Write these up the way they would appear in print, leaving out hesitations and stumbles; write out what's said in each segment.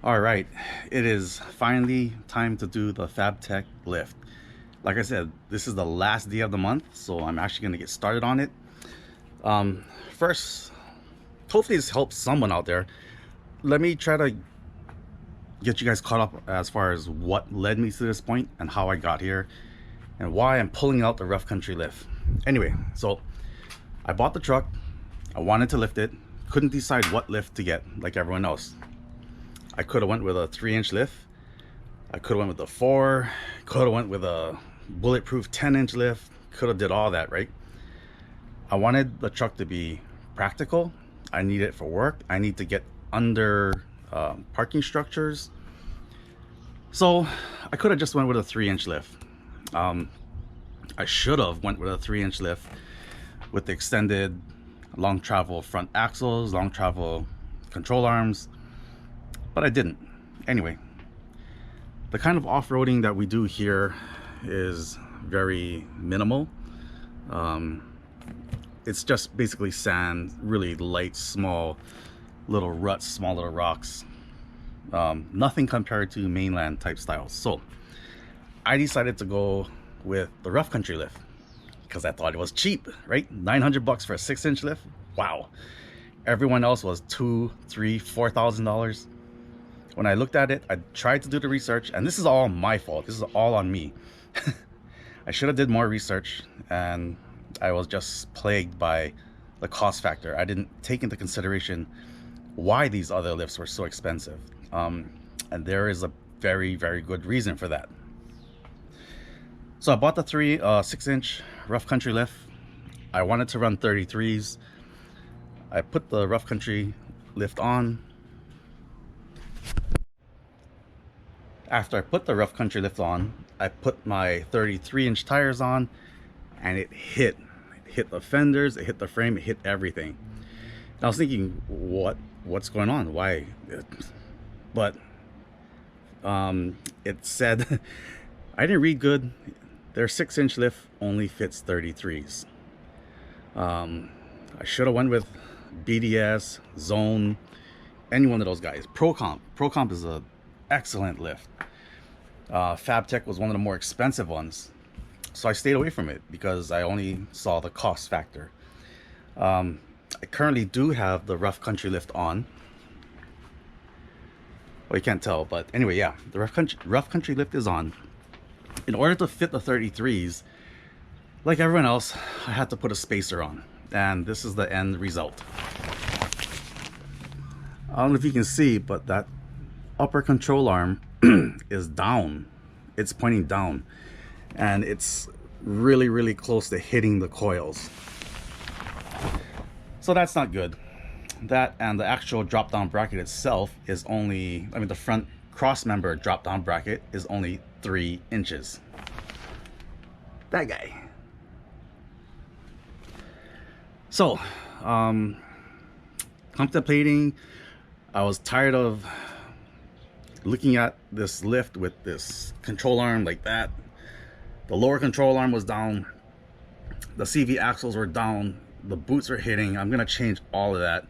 All right, it is finally time to do the Fabtech lift. Like I said, this is the last day of the month, so I'm actually going to get started on it. First, hopefully this helps someone out there. Let me try to get you guys caught up as far as what led me to this point and how I got here and why I'm pulling out the rough country lift. Anyway, so I bought the truck. I wanted to lift it. Couldn't decide what lift to get like everyone else. I could have went with a 3-inch lift. I could have went with a 4. Could have went with a bulletproof 10-inch lift. Could have did all that, right? I wanted the truck to be practical. I need it for work. I need to get under parking structures. So I could have just went with a 3-inch lift. I should have went with a 3-inch lift with the extended long travel front axles, long travel control arms, but I didn't. Anyway, the kind of off-roading that we do here is very minimal. It's just basically sand, really light, small little ruts, small little rocks. Nothing compared to mainland type styles. So I decided to go with the rough country lift because I thought it was cheap, right? 900 bucks for a 6-inch lift. Wow. Everyone else was $2,000, $3,000, $4,000. When I looked at it, I tried to do the research, and this is all my fault. This is all on me. I should have did more research, and I was just plagued by the cost factor. I didn't take into consideration why these other lifts were so expensive. And there is a very, very good reason for that. So I bought the 6-inch rough country lift. I wanted to run 33s. I put the rough country lift on. After I put the rough country lift on, I put my 33-inch tires on, and it hit the fenders, it hit the frame, it hit everything. And I was thinking, what's going on? Why? But it said, I didn't read good. Their 6-inch lift only fits 33s. I should have went with BDS, Zone, any one of those guys. Procomp is a excellent lift. Fabtech was one of the more expensive ones, so I stayed away from it because I only saw the cost factor. I currently do have the rough country lift on. Well, you can't tell, but anyway, yeah, the rough country lift is on. In order to fit the 33s, like everyone else, I had to put a spacer on, and this is the end result. I don't know if you can see, but that upper control arm is down. It's pointing down, and it's really, really close to hitting the coils. So that's not good. That and the actual drop down bracket itself is only, the front cross member drop down bracket is only 3 inches. That guy. So contemplating, I was tired of looking at this lift with this control arm like that. The lower control arm was down, the CV axles were down, the boots were hitting. I'm gonna change all of that.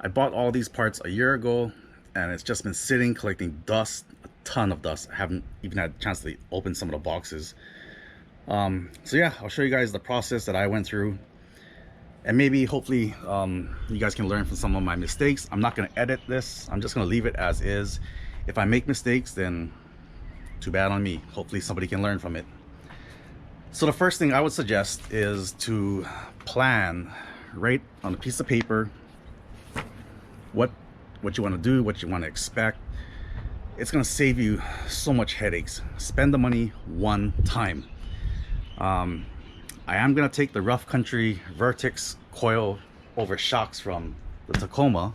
I bought all these parts a year ago, and it's just been sitting collecting dust, a ton of dust. I haven't even had a chance to open some of the boxes. So yeah, I'll show you guys the process that I went through, and maybe hopefully you guys can learn from some of my mistakes. I'm not going to edit this. I'm just going to leave it as is. If I make mistakes, then too bad on me. Hopefully somebody can learn from it. So the first thing I would suggest is to plan right on a piece of paper what you want to do, what you want to expect. It's going to save you so much headaches. Spend the money one time. I am going to take the rough country Vertex coil over shocks from the Tacoma,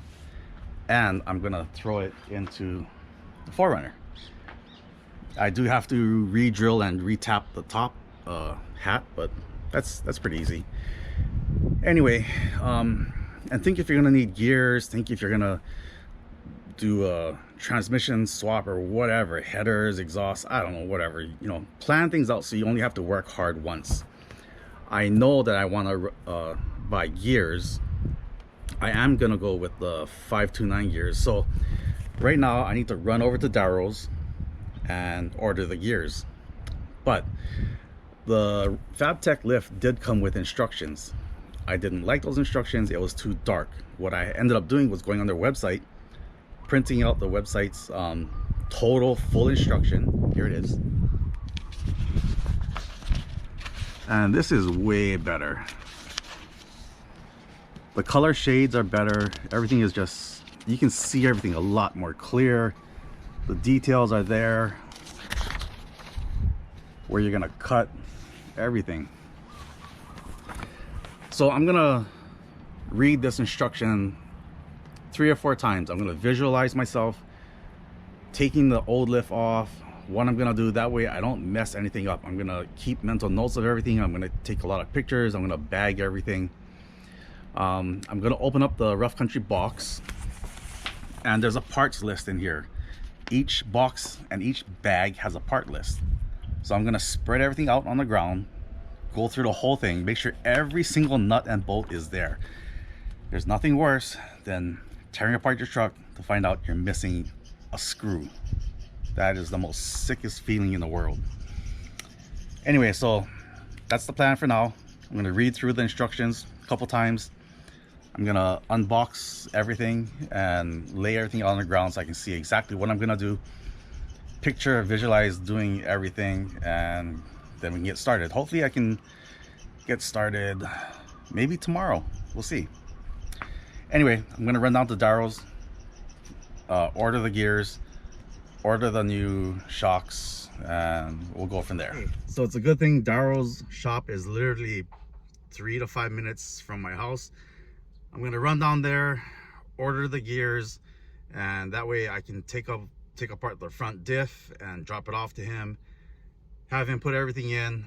and I'm going to throw it into the 4Runner. I do have to re-drill and re-tap the top hat, but that's pretty easy. Anyway, and think if you're going to need gears, think if you're going to do a transmission swap or whatever, headers, exhaust, I don't know, whatever, plan things out so you only have to work hard once. I know that I want to buy gears. I am gonna go with the 529 gears, so Right now I need to run over to Darrow's and order the gears, but the Fabtech lift did come with instructions. I didn't like those instructions. It was too dark. What I ended up doing was going on their website, printing out the website's total full instruction. Here it is. And this is way better. The color shades are better. Everything is just, you can see everything a lot more clear. The details are there, where you're gonna cut everything. So I'm gonna read this instruction 3 or 4 times. I'm gonna visualize myself taking the old lift off, what I'm gonna do. That way I don't mess anything up. I'm gonna keep mental notes of everything. I'm gonna take a lot of pictures. I'm gonna bag everything. I'm gonna open up the rough country box, and there's a parts list in here. Each box and each bag has a part list. So I'm gonna spread everything out on the ground, go through the whole thing, make sure every single nut and bolt is there. There's nothing worse than tearing apart your truck to find out you're missing a screw. That is the most sickest feeling in the world. Anyway, so that's the plan for now. I'm gonna read through the instructions a couple times. I'm gonna unbox everything and lay everything on the ground so I can see exactly what I'm gonna do. Picture, visualize doing everything, and then we can get started. Hopefully I can get started maybe tomorrow. We'll see. Anyway, I'm gonna run down to Darrow's, order the gears, order the new shocks, and we'll go from there. So it's a good thing Darrow's shop is literally 3 to 5 minutes from my house. I'm gonna run down there, order the gears, and that way I can take apart the front diff and drop it off to him, have him put everything in.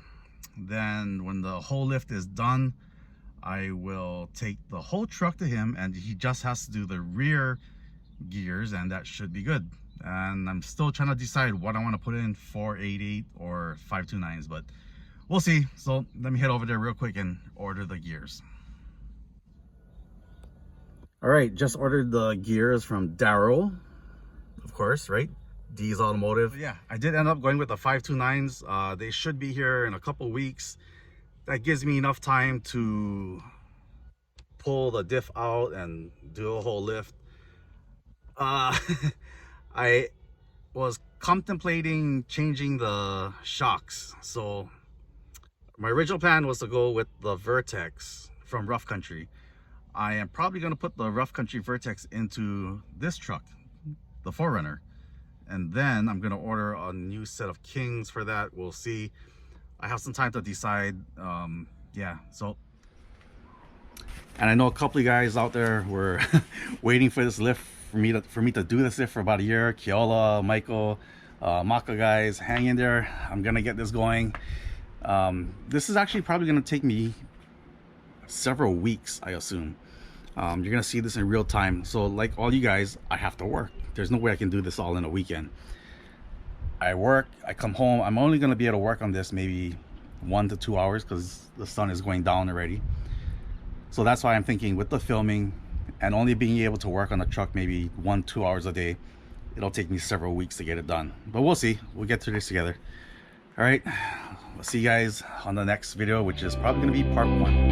Then when the whole lift is done, I will take the whole truck to him, and he just has to do the rear gears, and that should be good. And I'm still trying to decide what I want to put in, 488 or 529s, but we'll see. So let me head over there real quick and order the gears. All right, just ordered the gears from Darrow, of course, right? D's Automotive. Yeah, I did end up going with the 529s. They should be here in a couple weeks. That gives me enough time to pull the diff out and do a whole lift. I was contemplating changing the shocks. So my original plan was to go with the Vertex from Rough Country. I am probably going to put the Rough Country Vertex into this truck, the 4Runner, and then I'm going to order a new set of Kings for that. We'll see. I have some time to decide. Yeah, so, and I know a couple of guys out there were waiting for this lift for me to do this lift for about a year. Keola, Michael, Maka guys, hang in there. I'm gonna get this going. This is actually probably gonna take me several weeks, I assume. You're gonna see this in real time. So like all you guys, I have to work. There's no way I can do this all in a weekend. I work, I come home. I'm only gonna be able to work on this maybe 1 to 2 hours because the sun is going down already. So that's why I'm thinking with the filming and only being able to work on the truck maybe 1-2 hours a day, it'll take me several weeks to get it done. But we'll see. We'll get through this together. All right, I'll see you guys on the next video, which is probably gonna be part 1.